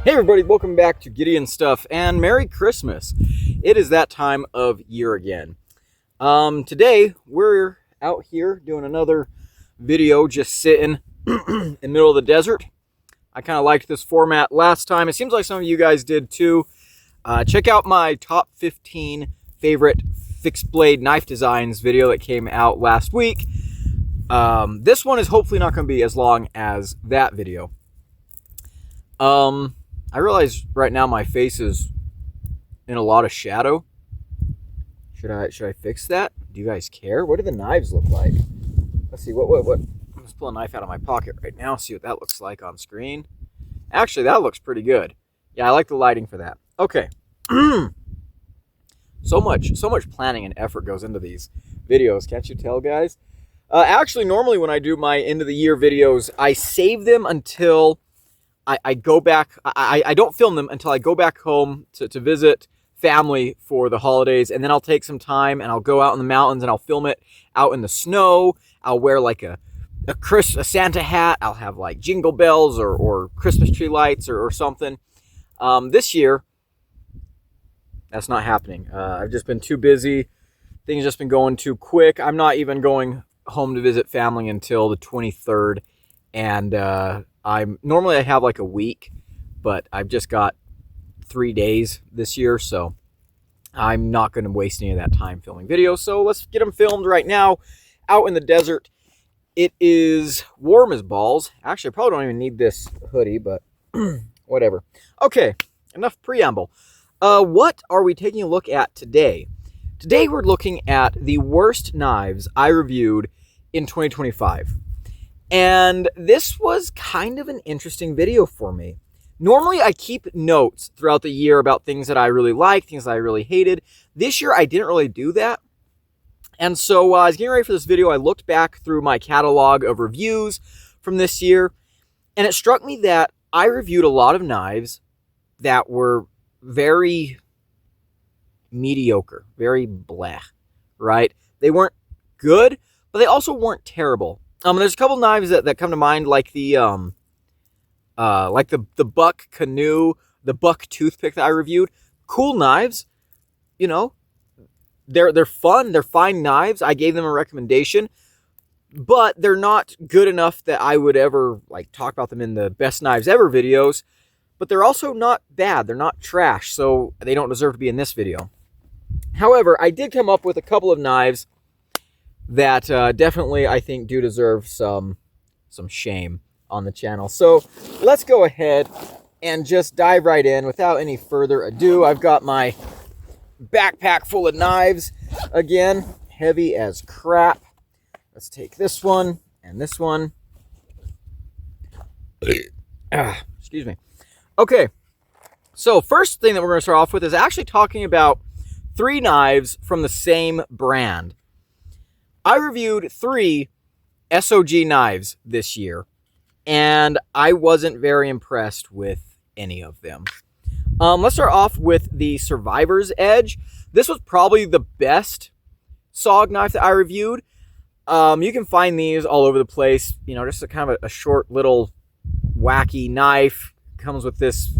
Hey everybody, welcome back to Gideon Stuff and Merry Christmas. It is that time of year again. Today we're out here doing another video, just sitting in the middle of the desert. I kind of liked this format last time. It seems like some of you guys did too. Check out my top 15 favorite fixed blade knife designs video that came out last week. This one is hopefully not going to be as long as that video. I realize right now my face is in a lot of shadow. Should I fix that? Do you guys care? What do the knives look like? Let's see, what? Let's pull a knife out of my pocket right now, see what that looks like on screen. Actually, that looks pretty good. Yeah, I like the lighting for that. Okay. So much planning and effort goes into these videos, can't you tell, guys? Actually, normally when I do my end of the year videos, I save them until I go back. I don't film them until I go back home to visit family for the holidays, and then I'll take some time and I'll go out in the mountains and I'll film it out in the snow. I'll wear like a Santa hat. I'll have like jingle bells or Christmas tree lights or something. This year, that's not happening. I've just been too busy. Things just been going too quick. I'm not even going home to visit family until the 23rd, and I have like a week, but I've just got 3 days this year, so I'm not going to waste any of that time filming videos. So let's get them filmed right now out in the desert. It is warm as balls. Actually, I probably don't even need this hoodie, but whatever. Okay, enough preamble. What are we taking a look at today? Today we're looking at the worst knives I reviewed in 2025. And this was kind of an interesting video for me. Normally, I keep notes throughout the year about things that I really liked, things that I really hated. This year, I didn't really do that. And so I was getting ready for this video. I looked back through my catalog of reviews from this year, and it struck me that I reviewed a lot of knives that were very mediocre, very bleh, right? They weren't good, but they also weren't terrible. There's a couple knives that come to mind, like the Buck Canoe, the Buck toothpick that I reviewed. Cool knives, you know. They're fun. They're fine knives. I gave them a recommendation, but they're not good enough that I would ever like talk about them in the best knives ever videos. But they're also not bad. They're not trash, so they don't deserve to be in this video. However, I did come up with a couple of knives that definitely I think do deserve some shame on the channel. So let's go ahead and just dive right in without any further ado. I've got my backpack full of knives again, heavy as crap. Let's take this one and this one. Excuse me. Okay, so first thing that we're going to start off with is actually talking about 3 knives from the same brand. I reviewed 3 SOG knives this year, and I wasn't very impressed with any of them. Let's start off with the Survivor's Edge. This was probably the best SOG knife that I reviewed. You can find these all over the place. You know, just a kind of a short little wacky knife. Comes with this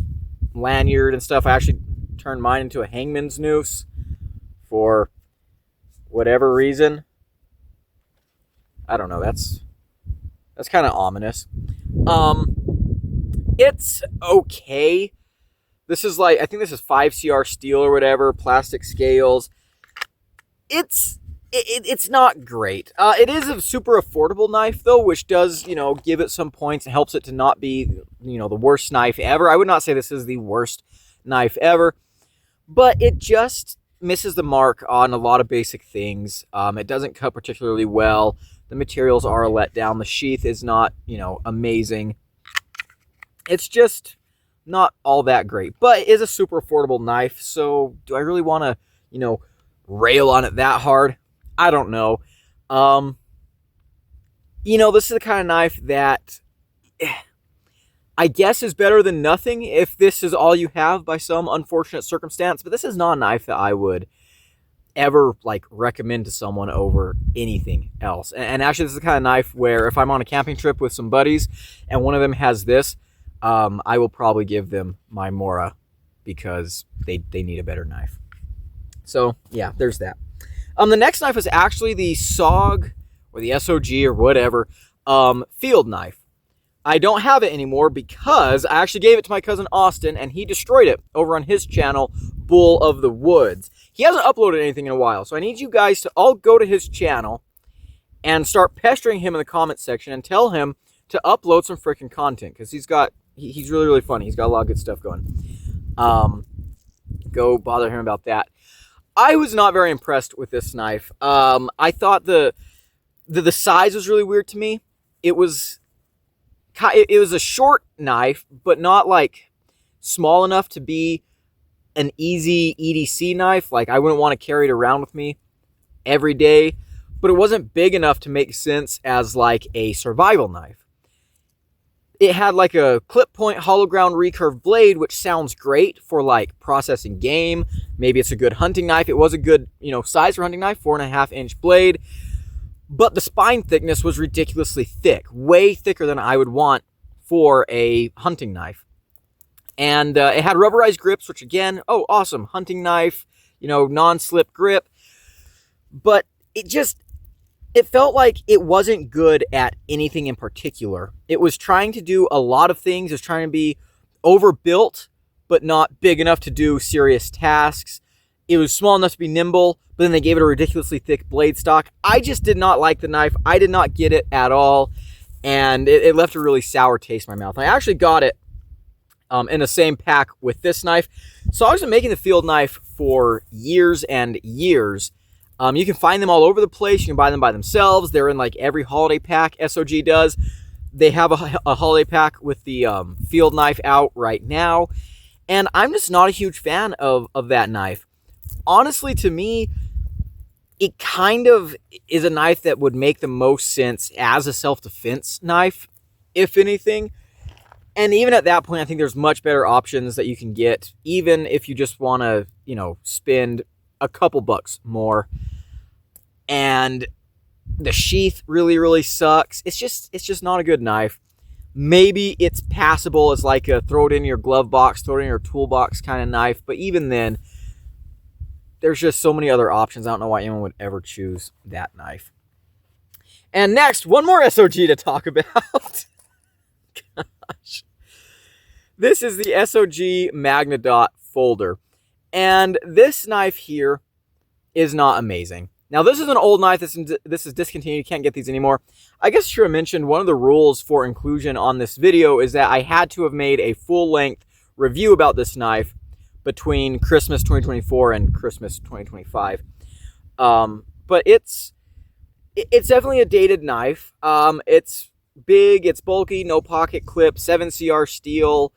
lanyard and stuff. I actually turned mine into a hangman's noose for whatever reason. I don't know. That's kind of ominous. It's okay. This is like, I think this is 5CR steel or whatever, plastic scales. It's not great. It is a super affordable knife though, which does, you know, give it some points and helps it to not be, you know, the worst knife ever. I would not say this is the worst knife ever, but it just misses the mark on a lot of basic things. It doesn't cut particularly well. The materials are a letdown. The sheath is not, you know, amazing. It's just not all that great, but it is a super affordable knife. So do I really want to, you know, rail on it that hard? I don't know. You know, this is the kind of knife that I guess is better than nothing if this is all you have by some unfortunate circumstance, but this is not a knife that I would ever like recommend to someone over anything else. And actually, this is the kind of knife where if I'm on a camping trip with some buddies and one of them has this, I will probably give them my Mora because they need a better knife. So yeah, there's that. The next knife is actually the SOG or the SOG or whatever field knife. I don't have it anymore because I actually gave it to my cousin Austin and he destroyed it over on his channel, Bull of the Woods. He hasn't uploaded anything in a while, so I need you guys to all go to his channel and start pestering him in the comments section and tell him to upload some freaking content because he's really, really funny. He's got a lot of good stuff going. Go bother him about that. I was not very impressed with this knife. I thought the size was really weird to me. It was a short knife, but not like small enough to be an easy EDC knife. Like I wouldn't want to carry it around with me every day, but it wasn't big enough to make sense as like a survival knife. It had like a clip point hollow ground recurve blade, which sounds great for like processing game. Maybe it's a good hunting knife. It was a good, size for hunting knife, 4.5-inch blade. But the spine thickness was ridiculously thick, way thicker than I would want for a hunting knife. And it had rubberized grips, which again, oh, awesome, hunting knife, non-slip grip. But it felt like it wasn't good at anything in particular. It was trying to do a lot of things. It was trying to be overbuilt, but not big enough to do serious tasks. It was small enough to be nimble, but then they gave it a ridiculously thick blade stock. I just did not like the knife. I did not get it at all, and it left a really sour taste in my mouth. I actually got it in the same pack with this knife. So I was making the field knife for years and years. You can find them all over the place. You can buy them by themselves. They're in like every holiday pack SOG does. They have a holiday pack with the field knife out right now. And I'm just not a huge fan of that knife. Honestly, to me, it kind of is a knife that would make the most sense as a self-defense knife, if anything. And even at that point, I think there's much better options that you can get, even if you just want to, spend a couple bucks more. And the sheath really, really sucks. It's just not a good knife. Maybe it's passable as like a throw it in your glove box, throw it in your toolbox kind of knife. But even then, there's just so many other options. I don't know why anyone would ever choose that knife. And next, one more SOG to talk about. Gosh. This is the SOG Magnadot folder. And this knife here is not amazing. Now, this is an old knife. This is discontinued. You can't get these anymore. I guess I should have mentioned one of the rules for inclusion on this video is that I had to have made a full-length review about this knife between Christmas 2024 and Christmas 2025. But it's definitely a dated knife. It's big, it's bulky, no pocket clip, 7CR steel.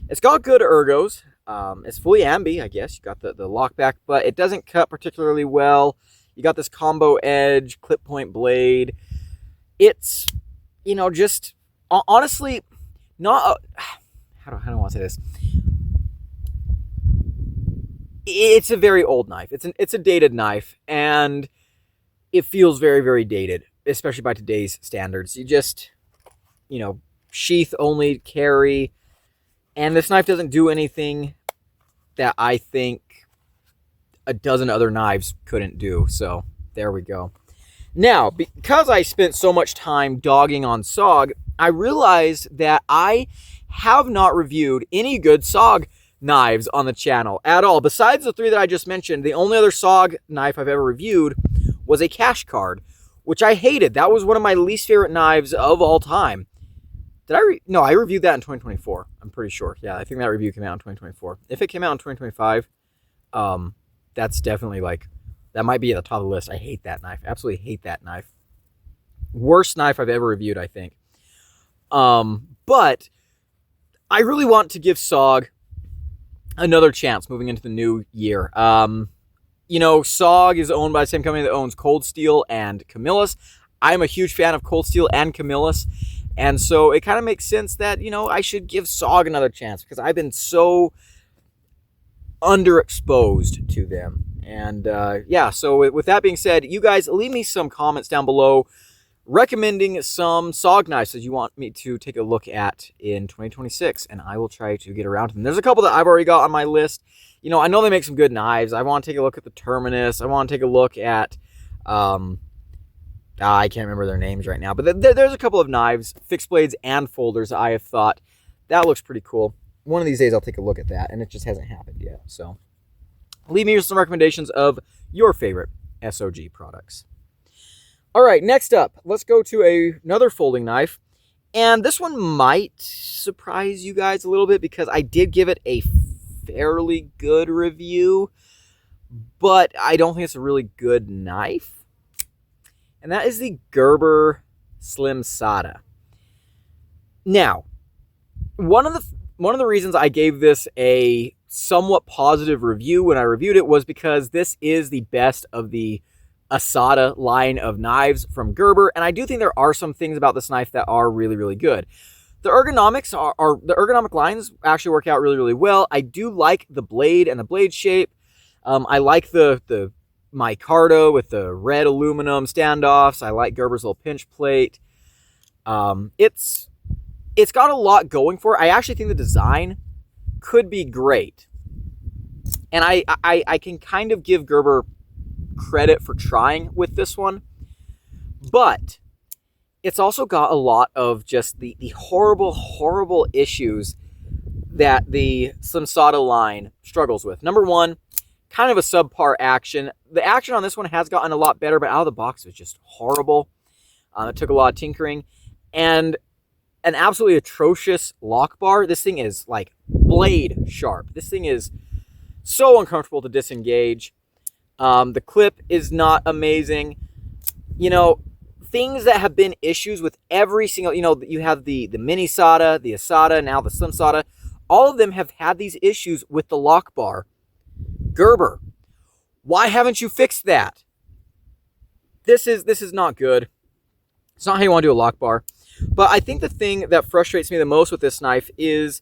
It's got good ergos. It's fully ambi, I guess. You got the lockback, but it doesn't cut particularly well. You got this combo edge, clip point blade. It's, just honestly not. How do I want to say this? It's a very old knife. It's a dated knife, and it feels very, very dated, especially by today's standards. You just, sheath only carry, and this knife doesn't do anything that I think a dozen other knives couldn't do. So there we go. Now, because I spent so much time dogging on SOG, I realized that I have not reviewed any good SOG knives on the channel at all. Besides the three that I just mentioned, the only other SOG knife I've ever reviewed was a cash card, which I hated. That was one of my least favorite knives of all time. No, I reviewed that in 2024. I'm pretty sure. Yeah, I think that review came out in 2024. If it came out in 2025, that's definitely that might be at the top of the list. I hate that knife. Absolutely hate that knife. Worst knife I've ever reviewed, I think. But I really want to give SOG another chance moving into the new year. SOG is owned by the same company that owns Cold Steel and Camillus. I'm a huge fan of Cold Steel and Camillus. And so it kind of makes sense that, I should give SOG another chance because I've been so underexposed to them. And so with that being said, you guys leave me some comments down below recommending some SOG knives that you want me to take a look at in 2026, and I will try to get around to them. There's a couple that I've already got on my list. You know, I know they make some good knives. I want to take a look at the Terminus. I want to take a look at, I can't remember their names right now, but there's a couple of knives, fixed blades and folders, I have thought, that looks pretty cool. One of these days I'll take a look at that, and it just hasn't happened yet. So leave me with some recommendations of your favorite SOG products. All right, next up, let's go to another folding knife. And this one might surprise you guys a little bit because I did give it a fairly good review, but I don't think it's a really good knife. And that is the Gerber Slim Sada. Now, one of the reasons I gave this a somewhat positive review when I reviewed it was because this is the best of the Asada line of knives from Gerber, and I do think there are some things about this knife that are really, really good. The ergonomics the ergonomic lines actually work out really, really well. I do like the blade and the blade shape. I like the micarta with the red aluminum standoffs. I like Gerber's little pinch plate. It's got a lot going for it. I actually think the design could be great. And I can kind of give Gerber credit for trying with this one. But it's also got a lot of just the horrible, horrible issues that the Slim Sada line struggles with. Number one, kind of a subpar action. The action on this one has gotten a lot better, but out of the box it was just horrible. It took a lot of tinkering. And an absolutely atrocious lock bar. This thing is like blade sharp. This thing is so uncomfortable to disengage. The clip is not amazing. You know, things that have been issues with every single, you know, you have the Mini Sada, the Asada, now the Slim Sada. All of them have had these issues with the lock bar. Gerber, why haven't you fixed that? This is not good. It's not how you want to do a lock bar. But I think the thing that frustrates me the most with this knife is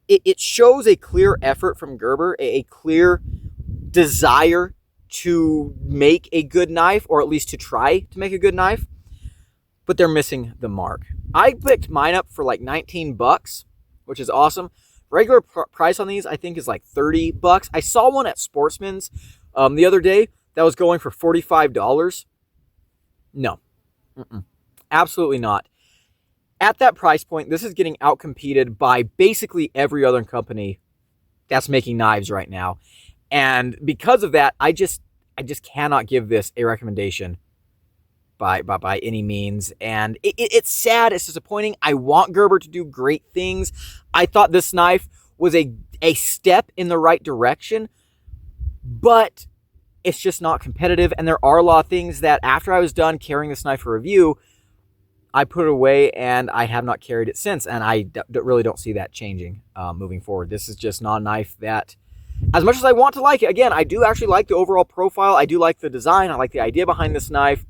it shows a clear effort from Gerber, a clear desire to make a good knife, or at least to try to make a good knife, but they're missing the mark. I picked mine up for like 19 bucks, which is awesome. Regular price on these, I think, is like 30 bucks. I saw one at Sportsman's the other day that was going for $45. No. Absolutely not. At that price point, this is getting outcompeted by basically every other company that's making knives right now. And because of that, I just cannot give this a recommendation by any means. And it's sad. It's disappointing. I want Gerber to do great things. I thought this knife was a step in the right direction, but it's just not competitive. And there are a lot of things that after I was done carrying this knife for review, I put it away and I have not carried it since. And I really don't see that changing moving forward. This is just not a knife that, as much as I want to like it, again, I do actually like the overall profile. I do like the design. I like the idea behind this knife.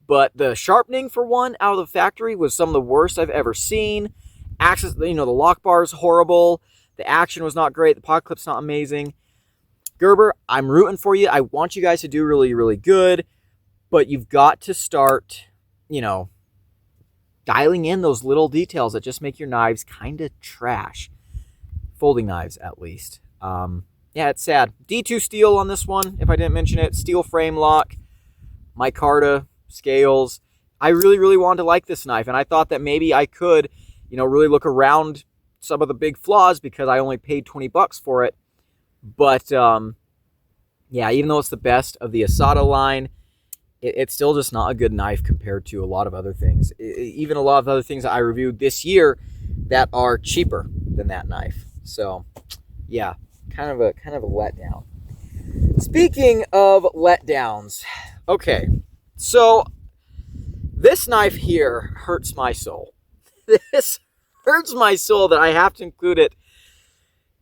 But the sharpening, for one, out of the factory was some of the worst I've ever seen. Access, you know, the lock bar is horrible. The action was not great. The pocket clip's not amazing. Gerber, I'm rooting for you. I want you guys to do really, really good. But you've got to start, you know, dialing in those little details that just make your knives kind of trash. Folding knives, at least. Yeah, it's sad. D2 steel on this one, if I didn't mention it. Steel frame lock. Micarta. Scales. I really, really wanted to like this knife, and I thought that maybe I could, you know, really look around some of the big flaws because I only paid 20 bucks for it. But, yeah, even though it's the best of the Asada line, it's still just not a good knife compared to a lot of other things. Even a lot of other things that I reviewed this year that are cheaper than that knife. So, yeah, kind of a letdown. Speaking of letdowns, okay. So, this knife here hurts my soul. This hurts my soul that I have to include it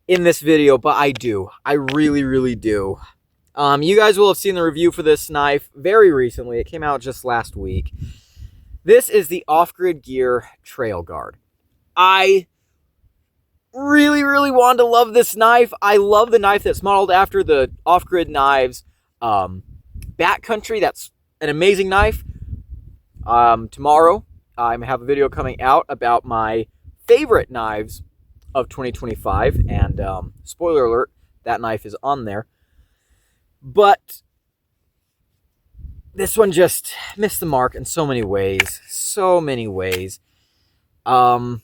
in this video, but I do. I really, really do. You guys will have seen the review for this knife very recently. It came out just last week. This is the Off Grid Gear Trail Guard. I really, really wanted to love this knife. I love the knife that's modeled after the Off Grid knives. Backcountry, that's an amazing knife. Tomorrow, I have a video coming out about my favorite knives of 2025, and spoiler alert, that knife is on there. But this one just missed the mark in so many ways. So many ways. You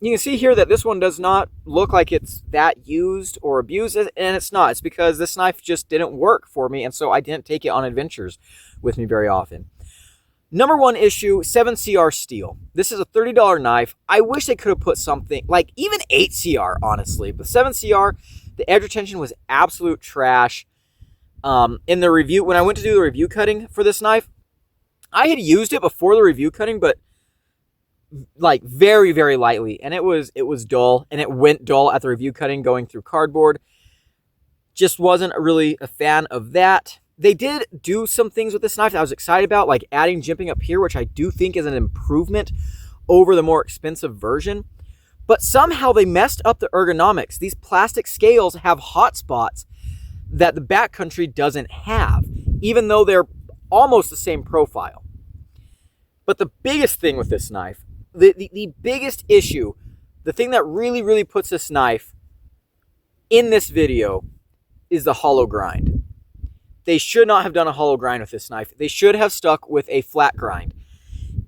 can see here that this one does not look like it's that used or abused, and it's not. It's because this knife just didn't work for me, and so I didn't take it on adventures with me very often. Number one issue, 7CR steel. This is a $30 knife. I wish they could have put something, like even 8CR, honestly. But 7CR, the edge retention was absolute trash. In the review, when I went to do the review cutting for this knife, I had used it before the review cutting, but like very, very lightly, and it was dull, and it went dull at the review cutting going through cardboard. Just wasn't really a fan of that. They did do some things with this knife that I was excited about, like adding jimping up here, which I do think is an improvement over the more expensive version. But somehow they messed up the ergonomics. These plastic scales have hot spots that the Backcountry doesn't have, even though they're almost the same profile. But the biggest thing with this knife, the biggest issue, the thing that really, really puts this knife in this video is the hollow grind. They should not have done a hollow grind with this knife. They should have stuck with a flat grind.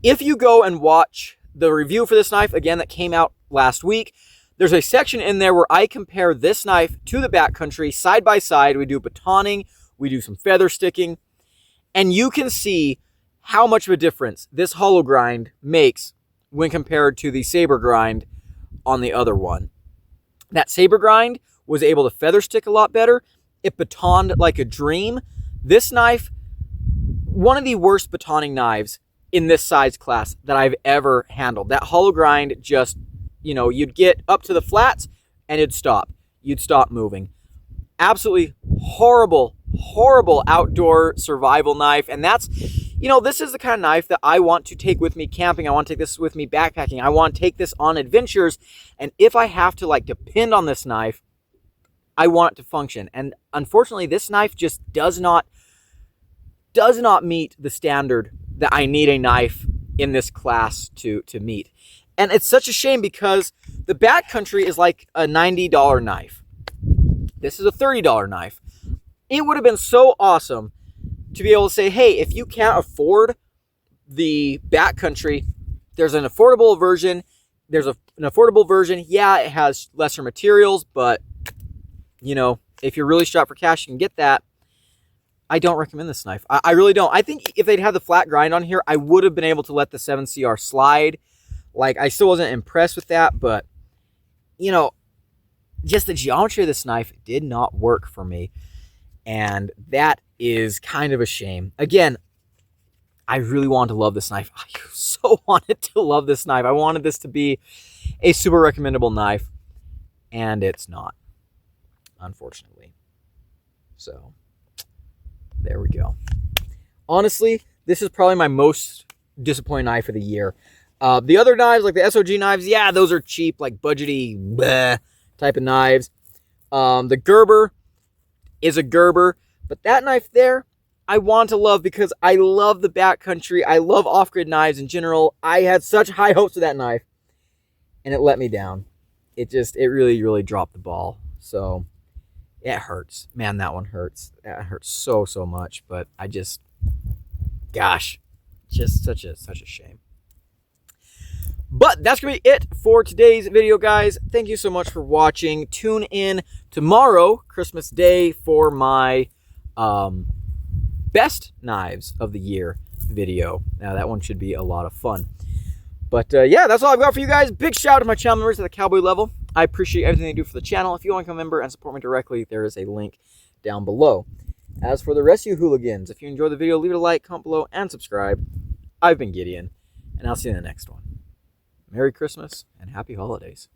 If you go and watch the review for this knife, again, that came out last week, there's a section in there where I compare this knife to the Backcountry side by side. We do batoning, we do some feather sticking, and you can see how much of a difference this hollow grind makes when compared to the saber grind on the other one. That saber grind was able to feather stick a lot better. It batoned like a dream. This knife, one of the worst batoning knives in this size class that I've ever handled. That hollow grind just, you'd get up to the flats and it'd stop. You'd stop moving. Absolutely horrible, horrible outdoor survival knife. And that's, this is the kind of knife that I want to take with me camping. I want to take this with me backpacking. I want to take this on adventures. And if I have to depend on this knife, I want it to function. And unfortunately, this knife just does not meet the standard that I need a knife in this class to meet. And it's such a shame because the Backcountry is like a $90 knife. This is a $30 knife. It would have been so awesome to be able to say, hey, if you can't afford the Backcountry, there's an affordable version. There's an affordable version. Yeah, it has lesser materials, but if you're really strapped for cash, you can get that. I don't recommend this knife. I really don't. I think if they'd had the flat grind on here, I would have been able to let the 7CR slide. I still wasn't impressed with that, but, just the geometry of this knife did not work for me. And that is kind of a shame. Again, I really wanted to love this knife. I so wanted to love this knife. I wanted this to be a super recommendable knife, and it's not, unfortunately. So, there we go. Honestly, this is probably my most disappointing knife of the year. The other knives, like the SOG knives, yeah, those are cheap, budgety bleh type of knives. The Gerber is a Gerber, but that knife there, I want to love because I love the Backcountry. I love off-grid knives in general. I had such high hopes of that knife, and it let me down. It really, really dropped the ball. So, it hurts. Man, that one hurts. That hurts so, so much, but gosh, just such a shame. But that's going to be it for today's video, guys. Thank you so much for watching. Tune in tomorrow, Christmas Day, for my best knives of the year video. Now, that one should be a lot of fun. But, yeah, that's all I've got for you guys. Big shout out to my channel members at the Cowboy level. I appreciate everything they do for the channel. If you want to become a member and support me directly, there is a link down below. As for the rest of you hooligans, if you enjoyed the video, leave it a like, comment below, and subscribe. I've been Gideon, and I'll see you in the next one. Merry Christmas and Happy Holidays.